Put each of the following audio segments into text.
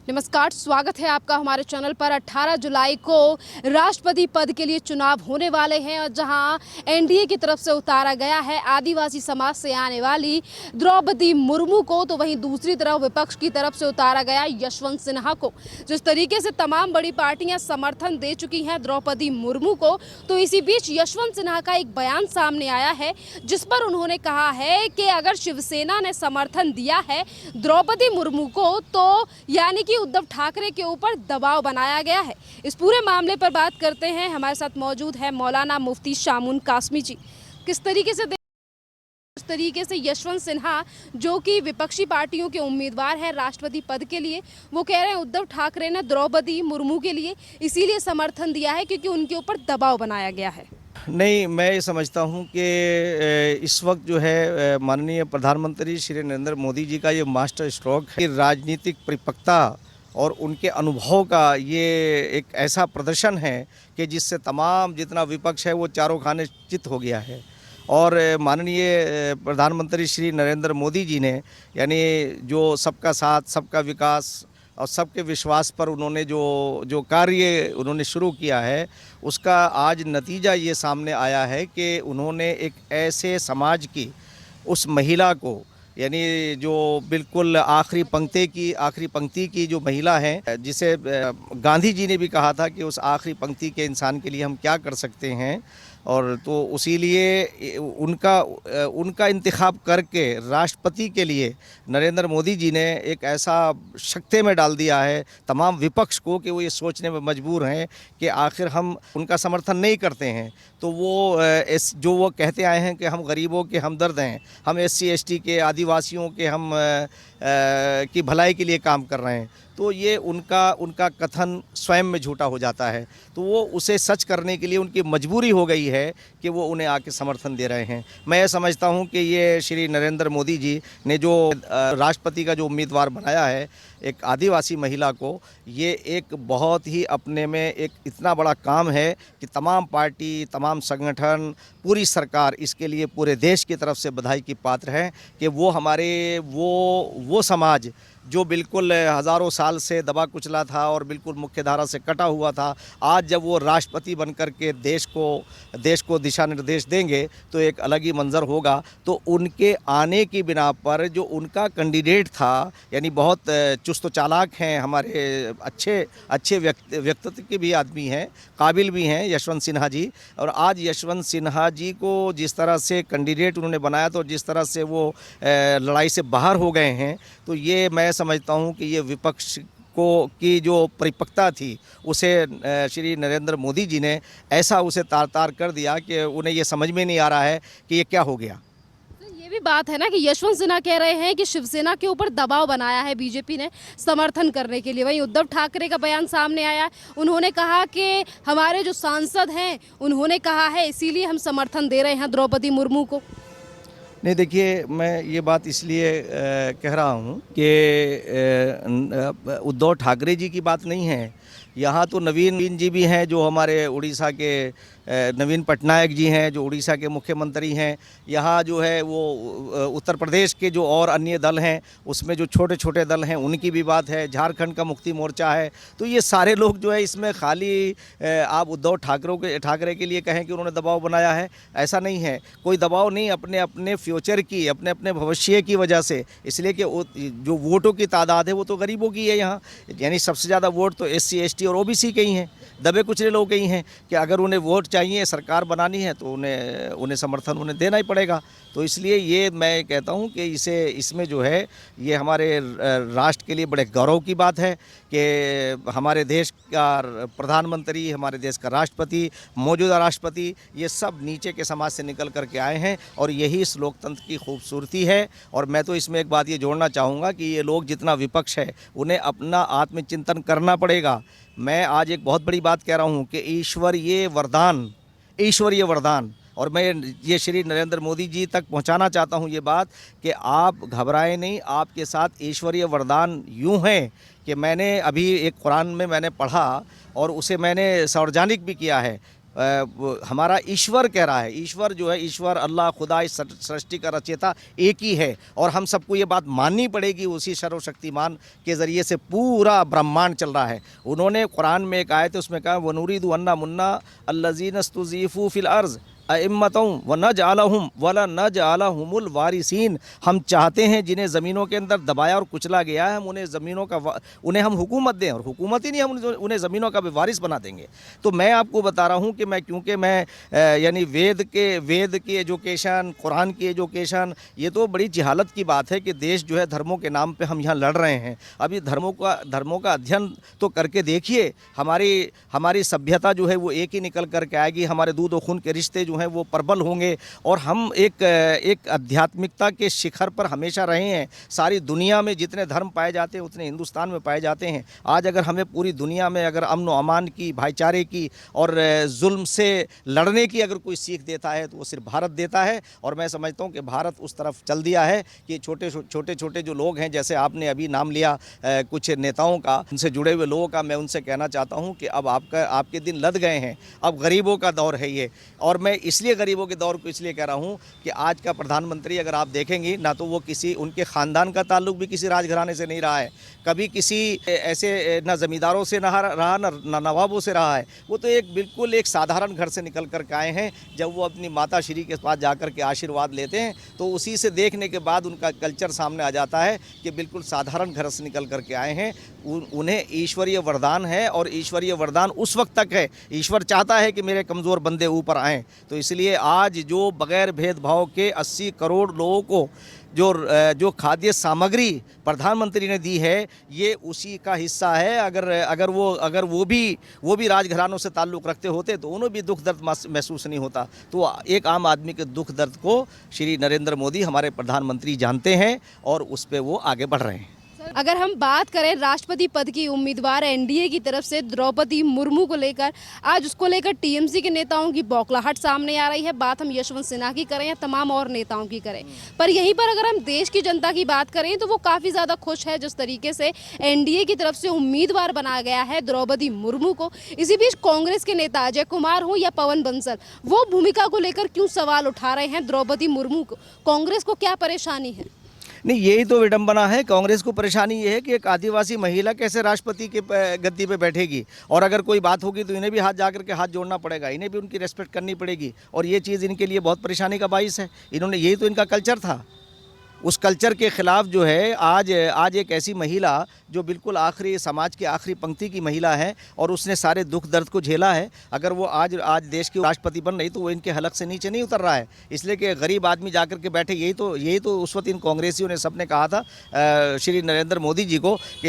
नमस्कार, स्वागत है आपका हमारे चैनल पर। 18 जुलाई को राष्ट्रपति पद के लिए चुनाव होने वाले हैं और जहां एनडीए की तरफ से उतारा गया है आदिवासी समाज से आने वाली द्रौपदी मुर्मू को, तो वहीं दूसरी तरफ विपक्ष की तरफ से उतारा गया यशवंत सिन्हा को। जिस तरीके से तमाम बड़ी पार्टियां समर्थन दे चुकी हैं द्रौपदी मुर्मू को, तो इसी बीच यशवंत सिन्हा का एक बयान सामने आया है जिस पर उन्होंने कहा है कि अगर शिवसेना ने समर्थन दिया है द्रौपदी मुर्मू को, तो यानी कि उद्धव ठाकरे के ऊपर दबाव बनाया गया है। इस पूरे मामले पर बात करते हैं, हमारे साथ मौजूद है मौलाना मुफ्ती शामुन कासमी जी। किस तरीके से यशवंत सिन्हा, जो कि विपक्षी पार्टियों के उम्मीदवार हैं राष्ट्रपति पद के लिए, वो कह रहे हैं उद्धव ठाकरे ने द्रौपदी मुर्मू के लिए इसीलिए समर्थन दिया है क्योंकि उनके ऊपर दबाव बनाया गया है। नहीं, मैं ये समझता हूँ कि इस वक्त जो है माननीय प्रधानमंत्री श्री नरेंद्र मोदी जी का ये मास्टर स्ट्रोक है, राजनीतिक परिपक्वता और उनके अनुभव का ये एक ऐसा प्रदर्शन है कि जिससे तमाम जितना विपक्ष है वो चारों खाने चित हो गया है। और माननीय प्रधानमंत्री श्री नरेंद्र मोदी जी ने यानी जो सबका साथ, सबका विकास और सबके विश्वास पर उन्होंने जो कार्य उन्होंने शुरू किया है, उसका आज नतीजा ये सामने आया है कि उन्होंने एक ऐसे समाज की उस महिला को, यानी जो बिल्कुल आखिरी पंक्ति की जो महिला है, जिसे गांधी जी ने भी कहा था कि उस आखिरी पंक्ति के इंसान के लिए हम क्या कर सकते हैं, और तो उसी लिए उनका इंतखाब करके राष्ट्रपति के लिए नरेंद्र मोदी जी ने एक ऐसा शक्ति में डाल दिया है तमाम विपक्ष को कि वो ये सोचने में मजबूर हैं कि आखिर हम उनका समर्थन नहीं करते हैं तो वो जो वो कहते आए हैं कि हम गरीबों के हमदर्द हैं, हम SC ST के आदिवासियों के हम की भलाई के लिए काम कर रहे हैं, तो ये उनका कथन स्वयं में झूठा हो जाता है। तो वो उसे सच करने के लिए उनकी मजबूरी हो गई है कि वो उन्हें आके समर्थन दे रहे हैं। मैं ये समझता हूँ कि ये श्री नरेंद्र मोदी जी ने जो राष्ट्रपति का जो उम्मीदवार बनाया है एक आदिवासी महिला को, ये एक बहुत ही अपने में एक इतना बड़ा काम है कि तमाम पार्टी, तमाम संगठन, पूरी सरकार इसके लिए पूरे देश की तरफ से बधाई की पात्र है कि वो हमारे वो समाज जो बिल्कुल हज़ारों साल से दबा कुचला था और बिल्कुल मुख्यधारा से कटा हुआ था, आज जब वो राष्ट्रपति बनकर के देश को दिशा निर्देश देंगे तो एक अलग ही मंजर होगा। तो उनके आने की बिना पर जो उनका कैंडिडेट था, यानी बहुत चुस्त चालाक हैं, हमारे अच्छे व्यक्तित्व के भी आदमी हैं, काबिल भी हैं यशवंत सिन्हा जी, और आज यशवंत सिन्हा जी को जिस तरह से कैंडिडेट उन्होंने बनाया तो जिस तरह से वो लड़ाई से बाहर हो गए हैं, तो ये मैं समझता हूँ कि ये विपक्ष की जो परिपक्वता थी उसे श्री नरेंद्र मोदी जी ने ऐसा उसे तार कर दिया कि उन्हें ये समझ में नहीं आ रहा है कि ये क्या हो गया। ये भी बात है ना कि यशवंत सिन्हा कह रहे हैं कि शिवसेना के ऊपर दबाव बनाया है बीजेपी ने समर्थन करने के लिए। वहीं उद्धव ठाकरे का बयान सामने आया, उन्होंने कहा कि हमारे जो सांसद हैं उन्होंने कहा है इसीलिए हम समर्थन दे रहे हैं द्रौपदी मुर्मू को। नहीं, देखिए, मैं ये बात इसलिए कह रहा हूँ कि उद्धव ठाकरे जी की बात नहीं है, यहाँ तो नवीन जी भी हैं जो हमारे उड़ीसा के नवीन पटनायक जी हैं जो उड़ीसा के मुख्यमंत्री हैं, यहाँ जो है वो उत्तर प्रदेश के जो और अन्य दल हैं उसमें जो छोटे छोटे दल हैं उनकी भी बात है, झारखंड का मुक्ति मोर्चा है, तो ये सारे लोग जो है इसमें खाली आप उद्धव ठाकरे के लिए कहें कि उन्होंने दबाव बनाया है, ऐसा नहीं है। कोई दबाव नहीं, अपने अपने फ्यूचर की, अपने अपने भविष्य की वजह से, इसलिए कि जो वोटों की तादाद है वो तो गरीबों की है यहाँ, यानी सबसे ज़्यादा वोट तो SC ST और OBC के ही हैं, दबे कुचले लोग ही हैं, कि अगर उन्हें वोट चाहिए, सरकार बनानी है तो उन्हें समर्थन उन्हें देना ही पड़ेगा। तो इसलिए ये मैं कहता हूँ कि इसमें जो है ये हमारे राष्ट्र के लिए बड़े गौरव की बात है कि हमारे देश का प्रधानमंत्री, हमारे देश का राष्ट्रपति, मौजूदा राष्ट्रपति, ये सब नीचे के समाज से निकल कर के आए हैं और यही इस लोकतंत्र की खूबसूरती है। और मैं तो इसमें एक बात ये जोड़ना चाहूँगा कि ये लोग जितना विपक्ष है उन्हें अपना आत्मचिंतन करना पड़ेगा। मैं आज एक बहुत बड़ी बात कह रहा हूँ कि ईश्वरीय वरदान, और मैं ये श्री नरेंद्र मोदी जी तक पहुंचाना चाहता हूं ये बात कि आप घबराएं नहीं, आपके साथ ईश्वरीय वरदान यूं है कि मैंने अभी एक कुरान में मैंने पढ़ा और उसे मैंने सार्वजनिक भी किया है। हमारा ईश्वर कह रहा है, ईश्वर जो है, ईश्वर अल्लाह खुदा इस सृष्टि का रचयिता एक ही है और हम सबको ये बात माननी पड़ेगी। उसी सर्वशक्तिमान के ज़रिए से पूरा ब्रह्मांड चल रहा है। उन्होंने कुरान में एक आयत है, उसमें कहा वनुरीदु अन्ना मुन्ना अल्लज़ीना स्तुज़ीफ़ू फ़िल अर्ज़ अइम्मतुम व नजअलहुम वला नजअलहुमुल वारिसीन। हम चाहते हैं जिन्हें ज़मीनों के अंदर दबाया और कुचला गया है, हम उन्हें ज़मीनों का उन्हें हम हुकूमत दें, और हुकूमत ही नहीं, हम उन्हें ज़मीनों का भी वारिस बना देंगे। तो मैं आपको बता रहा हूँ कि क्योंकि मैं यानी वेद की एजुकेशन, कुरान की एजुकेशन, ये तो बड़ी जहालत की बात है कि देश जो है धर्मों के नाम पर हम यहाँ लड़ रहे हैं। अभी धर्मों का अध्ययन तो करके देखिए, हमारी सभ्यता जो है वो एक ही निकल करके आएगी, हमारे दूध और खून के रिश्ते जो हैं वो प्रबल होंगे और हम एक आध्यात्मिकता के शिखर पर हमेशा रहे हैं। सारी दुनिया में जितने धर्म पाए जाते हैं उतने हिंदुस्तान में पाए जाते हैं। आज अगर हमें पूरी दुनिया में अगर अमन व अमान की, भाईचारे की और जुल्म से लड़ने की अगर कोई सीख देता है तो वो सिर्फ भारत देता है। और मैं समझता हूँ कि भारत उस तरफ चल दिया है कि छोटे जो लोग हैं, जैसे आपने अभी नाम लिया कुछ नेताओं का, उनसे जुड़े हुए लोगों का, मैं उनसे कहना चाहता हूँ कि अब आपके दिन लद गए हैं। अब गरीबों का दौर है ये, और मैं इसलिए गरीबों के दौर को इसलिए कह रहा हूँ कि आज का प्रधानमंत्री अगर आप देखेंगे ना, तो वो उनके ख़ानदान का ताल्लुक भी किसी राजघराने से नहीं रहा है, कभी किसी ऐसे ना ज़मींदारों से रहा ना नवाबों से रहा है। वो तो बिल्कुल एक साधारण घर से निकल कर के आए हैं। जब वो अपनी माता श्री के पास जाकर के आशीर्वाद लेते हैं तो उसी से देखने के बाद उनका कल्चर सामने आ जाता है कि बिल्कुल साधारण घर से निकल कर के आए हैं। उन्हें ईश्वरीय वरदान है, और ईश्वरीय वरदान उस वक्त तक है, ईश्वर चाहता है कि मेरे कमज़ोर बंदे ऊपर आएँ। तो इसलिए आज जो बग़ैर भेदभाव के 80 करोड़ लोगों को जो खाद्य सामग्री प्रधानमंत्री ने दी है, ये उसी का हिस्सा है। अगर वो भी राजघरानों से ताल्लुक़ रखते होते तो उन्हें भी दुख दर्द महसूस नहीं होता। तो एक आम आदमी के दुख दर्द को श्री नरेंद्र मोदी हमारे प्रधानमंत्री जानते हैं और उस पर वो आगे बढ़ रहे हैं। अगर हम बात करें राष्ट्रपति पद की उम्मीदवार एनडीए की तरफ से द्रौपदी मुर्मू को लेकर, आज उसको लेकर टीएमसी के नेताओं की बौखलाहट सामने आ रही है। बात हम यशवंत सिन्हा की करें या तमाम और नेताओं की करें, पर यहीं पर अगर हम देश की जनता की बात करें तो वो काफ़ी ज़्यादा खुश है जिस तरीके से एनडीए की तरफ से उम्मीदवार बनाया गया है द्रौपदी मुर्मू को। इसी बीच कांग्रेस के नेता अजय कुमार हो या पवन बंसल, वो भूमिका को लेकर क्यों सवाल उठा रहे हैं द्रौपदी मुर्मू को? कांग्रेस को क्या परेशानी है? नहीं, यही तो विडंबना है। कांग्रेस को परेशानी ये है कि एक आदिवासी महिला कैसे राष्ट्रपति के गद्दी पे बैठेगी, और अगर कोई बात होगी तो इन्हें भी हाथ जाकर के हाथ जोड़ना पड़ेगा, इन्हें भी उनकी रेस्पेक्ट करनी पड़ेगी, और ये चीज़ इनके लिए बहुत परेशानी का बाइस है। यही तो इनका कल्चर था। उस कल्चर के ख़िलाफ़ जो है आज एक ऐसी महिला जो बिल्कुल आखिरी समाज की आखिरी पंक्ति की महिला है और उसने सारे दुख दर्द को झेला है, अगर वो आज देश की राष्ट्रपति बन रही तो वो इनके हलक से नीचे नहीं उतर रहा है। इसलिए कि गरीब आदमी जाकर के बैठे, यही तो उस वक्त इन कांग्रेसियों ने सबने कहा था श्री नरेंद्र मोदी जी को कि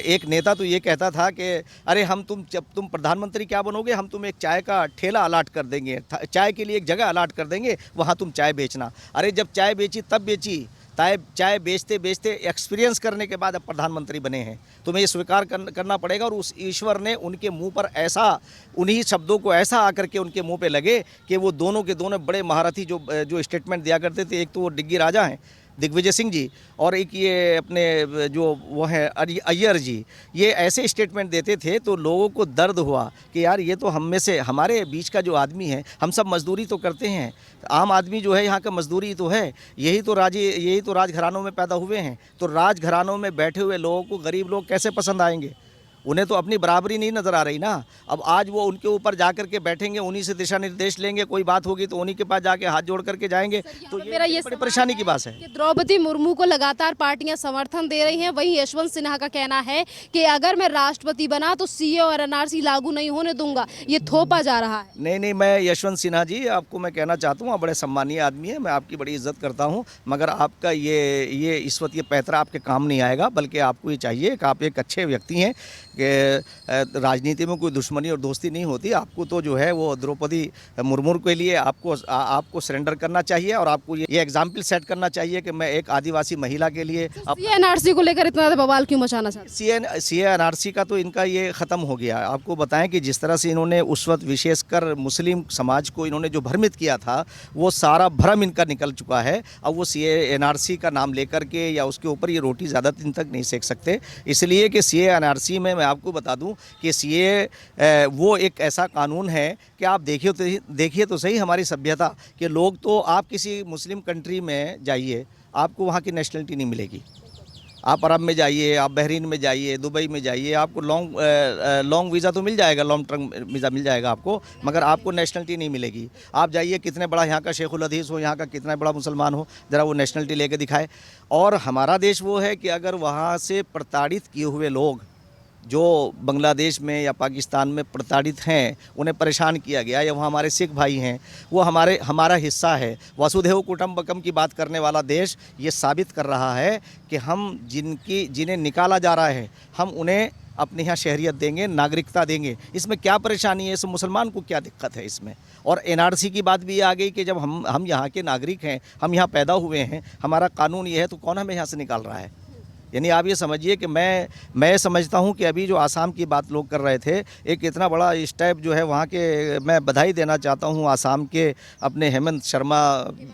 एक नेता तो ये कहता था कि अरे जब तुम प्रधानमंत्री क्या बनोगे, हम तुम्हें एक चाय का ठेला अलाट कर देंगे, चाय के लिए एक जगह अलाट कर देंगे, वहाँ तुम चाय बेचना। अरे जब चाय बेची तब बेची, चाय बेचते बेचते एक्सपीरियंस करने के बाद अब प्रधानमंत्री बने हैं। तुम्हें ये स्वीकार करना पड़ेगा। और उस ईश्वर ने उनके मुंह पर ऐसा, उन्हीं शब्दों को ऐसा आकर के उनके मुंह पे लगे कि वो दोनों के दोनों बड़े महारथी जो स्टेटमेंट दिया करते थे, एक तो वो डिग्गी राजा हैं दिग्विजय सिंह जी, और एक ये अपने जो वो हैं अय्यर जी, ये ऐसे स्टेटमेंट देते थे तो लोगों को दर्द हुआ कि यार ये तो हम में से, हमारे बीच का जो आदमी है, हम सब मजदूरी तो करते हैं, आम आदमी जो है यहाँ का मजदूरी तो है, यही तो राजघरानों में पैदा हुए हैं। तो राजघरानों में बैठे हुए लोगों को गरीब लोग कैसे पसंद आएंगे? उन्हें तो अपनी बराबरी नहीं नज़र आ रही ना। अब आज वो उनके ऊपर जा कर के बैठेंगे, उन्हीं से दिशा निर्देश लेंगे, कोई बात होगी तो उन्हीं के पास जाके हाथ जोड़ करके जाएंगे। तो मेरा ये बड़ी परेशानी की बात है कि द्रौपदी मुर्मू को लगातार पार्टियां समर्थन दे रही हैं। वहीं यशवंत सिन्हा का कहना है कि अगर मैं राष्ट्रपति बना तो सीए और एनआरसी लागू नहीं होने दूंगा, ये थोपा जा रहा है। नहीं, मैं यशवंत सिन्हा जी, आपको मैं कहना चाहता हूँ, आप बड़े सम्मानीय आदमी है, मैं आपकी बड़ी इज्जत करता हूँ, मगर आपका ये इस वक्त ये पैतरा आपके काम नहीं आएगा। बल्कि आपको ये चाहिए कि आप एक अच्छे व्यक्ति हैं कि राजनीति में कोई दुश्मनी और दोस्ती नहीं होती। आपको तो जो है वो द्रौपदी मुर्मू के लिए आपको सरेंडर करना चाहिए, और आपको ये एग्जाम्पल सेट करना चाहिए कि मैं एक आदिवासी महिला के लिए। सीए एनआरसी को लेकर इतना बवाल क्यों मचाना चाहते हैं? सीए एनआरसी का तो इनका ये ख़त्म हो गया। आपको बताएं कि जिस तरह से इन्होंने उस वक्त विशेषकर मुस्लिम समाज को इन्होंने जो भ्रमित किया था, वो सारा भ्रम इनका निकल चुका है। अब वो सीए एनआरसी का नाम लेकर के या उसके ऊपर ये रोटी ज़्यादा दिन तक नहीं सेक सकते। इसलिए कि सीए एनआरसी में मैं आपको बता दूं कि सीए वो एक ऐसा कानून है कि आप देखिए तो सही हमारी सभ्यता के लोग, तो आप किसी मुस्लिम कंट्री में जाइए, आपको वहाँ की नेशनलिटी नहीं मिलेगी। आप अरब में जाइए, आप बहरीन में जाइए, दुबई में जाइए, आपको लॉन्ग वीज़ा तो मिल जाएगा, लॉन्ग टर्म वीज़ा मिल जाएगा आपको, मगर आपको नेशनलिटी नहीं मिलेगी। आप जाइए, कितने बड़ा यहाँ का शेखुल हदीस हो, यहाँ का कितना बड़ा मुसलमान हो, ज़रा वो नेशनलिटी लेके दिखाए। और हमारा देश वो है कि अगर वहाँ से प्रताड़ित किए हुए लोग जो बांग्लादेश में या पाकिस्तान में प्रताड़ित हैं, उन्हें परेशान किया गया, या वहाँ हमारे सिख भाई हैं, वो हमारा हिस्सा है। वसुधैव कुटुम्बकम की बात करने वाला देश ये साबित कर रहा है कि हम जिन्हें निकाला जा रहा है, हम उन्हें अपने यहाँ शहरियत देंगे, नागरिकता देंगे। इसमें क्या परेशानी है? इस मुसलमान को क्या दिक्कत है इसमें? और एनआरसी की बात भी आ गई कि जब हम यहाँ के नागरिक हैं, हम यहाँ पैदा हुए हैं, हमारा कानून ये है, तो कौन हमें यहाँ से निकाल रहा है? यानी आप ये समझिए कि मैं समझता हूँ कि अभी जो आसाम की बात लोग कर रहे थे, एक इतना बड़ा स्टेप जो है वहाँ के, मैं बधाई देना चाहता हूँ आसाम के अपने हेमंत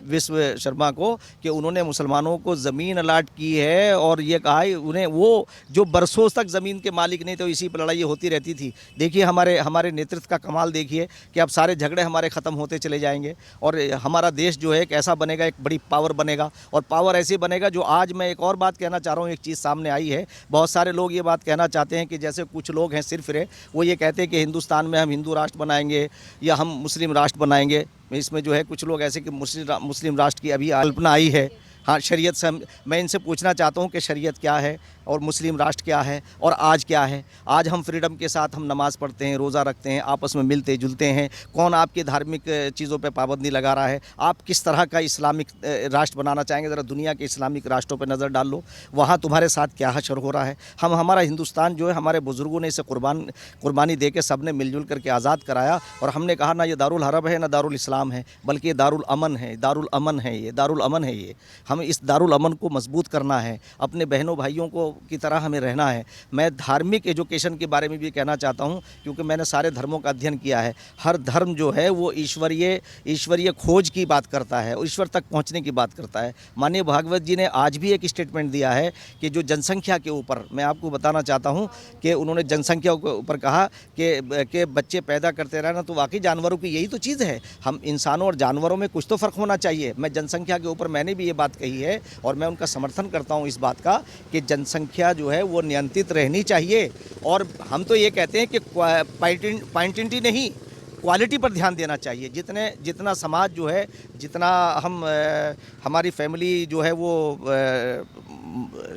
विश्व शर्मा को कि उन्होंने मुसलमानों को ज़मीन अलाट की है, और ये कहा है उन्हें, वो जो बरसों तक ज़मीन के मालिक नहीं थे, तो इसी पर लड़ाई होती रहती थी। देखिए हमारे नेतृत्व का कमाल देखिए कि अब सारे झगड़े हमारे ख़त्म होते चले जाएंगे, और हमारा देश जो है एक ऐसा बनेगा, एक बड़ी पावर बनेगा, और पावर ऐसे बनेगा जो आज मैं एक और बात कहना चाह रहा हूँ, एक चीज़ सामने आई है। बहुत सारे लोग ये बात कहना चाहते हैं कि जैसे कुछ लोग हैं सिर्फ वो ये कहते हैं कि हिंदुस्तान में हम हिंदू राष्ट्र बनाएंगे या हम मुस्लिम राष्ट्र बनाएंगे। इसमें जो है कुछ लोग ऐसे कि मुस्लिम राष्ट्र की अभी कल्पना आई है। हाँ, शरीयत से मैं इनसे पूछना चाहता हूँ कि शरीयत क्या है और मुस्लिम राष्ट्र क्या है और आज क्या है? आज हम फ्रीडम के साथ हम नमाज़ पढ़ते हैं, रोज़ा रखते हैं, आपस में मिलते जुलते हैं। कौन आपकी धार्मिक चीज़ों पे पाबंदी लगा रहा है? आप किस तरह का इस्लामिक राष्ट्र बनाना चाहेंगे? ज़रा दुनिया के इस्लामिक राष्ट्रों पर नज़र डाल लो, वहाँ तुम्हारे साथ क्या हशर हो रहा है। हमारा हिंदुस्तान जो है, हमारे बुज़ुर्गों ने इसे कुर्बानी दे के सब ने मिलजुल करके आज़ाद कराया, और हमने कहा ना ये दारुल हरब है ना दारुल इस्लाम है, बल्कि ये दारुल अमन है, दारुल अमन है, ये दारुल अमन है। ये हमें इस दारुल अमन को मजबूत करना है, अपने बहनों भाइयों को की तरह हमें रहना है। मैं धार्मिक एजुकेशन के बारे में भी कहना चाहता हूँ, क्योंकि मैंने सारे धर्मों का अध्ययन किया है। हर धर्म जो है वो ईश्वरीय खोज की बात करता है, ईश्वर तक पहुँचने की बात करता है। माननीय भागवत जी ने आज भी एक स्टेटमेंट दिया है कि जो जनसंख्या के ऊपर, मैं आपको बताना चाहता हूँ कि उन्होंने जनसंख्या के ऊपर कहा कि बच्चे पैदा करते रहना, तो वाकई जानवरों की यही तो चीज़ है। हम इंसानों और जानवरों में कुछ तो फ़र्क होना चाहिए। मैं जनसंख्या के ऊपर मैंने भी ये बात कही है, और मैं उनका समर्थन करता हूं इस बात का कि जनसंख्या जो है वो नियंत्रित रहनी चाहिए। और हम तो ये कहते हैं कि क्वांटिटी नहीं, क्वालिटी पर ध्यान देना चाहिए। जितना समाज जो है, जितना हमारी फैमिली जो है वो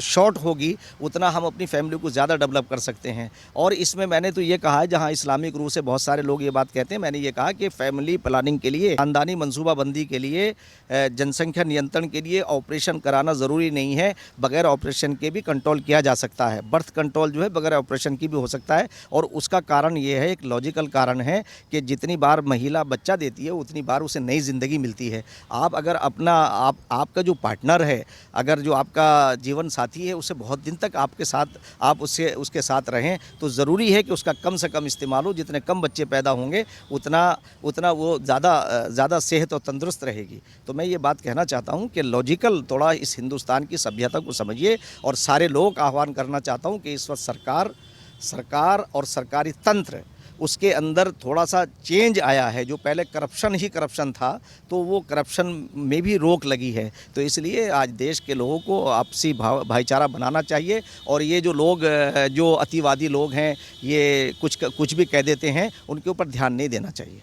शॉर्ट होगी, उतना हम अपनी फैमिली को ज़्यादा डेवलप कर सकते हैं। और इसमें मैंने तो ये कहा है, जहाँ इस्लामिक रूह से बहुत सारे लोग ये बात कहते हैं, मैंने ये कहा कि फैमिली प्लानिंग के लिए, ख़ानदानी मनसूबाबंदी के लिए, जनसंख्या नियंत्रण के लिए ऑपरेशन कराना ज़रूरी नहीं है। बगैर ऑपरेशन के भी कंट्रोल किया जा सकता है। बर्थ कंट्रोल जो है बगैर ऑपरेशन की भी हो सकता है। और उसका कारण ये है, एक लॉजिकल कारण है कि जितनी बार महिला बच्चा देती है, उतनी बार उसे नई ज़िंदगी मिलती है। आप अगर आपका जो पार्टनर है, अगर जो आपका जीवन साथी है, उसे बहुत दिन तक आप उसके साथ रहें, तो ज़रूरी है कि उसका कम से कम इस्तेमाल हो। जितने कम बच्चे पैदा होंगे, उतना वो ज़्यादा सेहत और तंदुरुस्त रहेगी। तो मैं ये बात कहना चाहता हूँ कि लॉजिकल थोड़ा इस हिंदुस्तान की सभ्यता को समझिए। और सारे लोगों का आह्वान करना चाहता हूँ कि इस वक्त सरकार और सरकारी तंत्र, उसके अंदर थोड़ा सा चेंज आया है। जो पहले करप्शन था, तो वो करप्शन में भी रोक लगी है। तो इसलिए आज देश के लोगों को आपसी भाईचारा बनाना चाहिए। और ये जो लोग, जो अतिवादी लोग हैं, ये कुछ भी कह देते हैं, उनके ऊपर ध्यान नहीं देना चाहिए।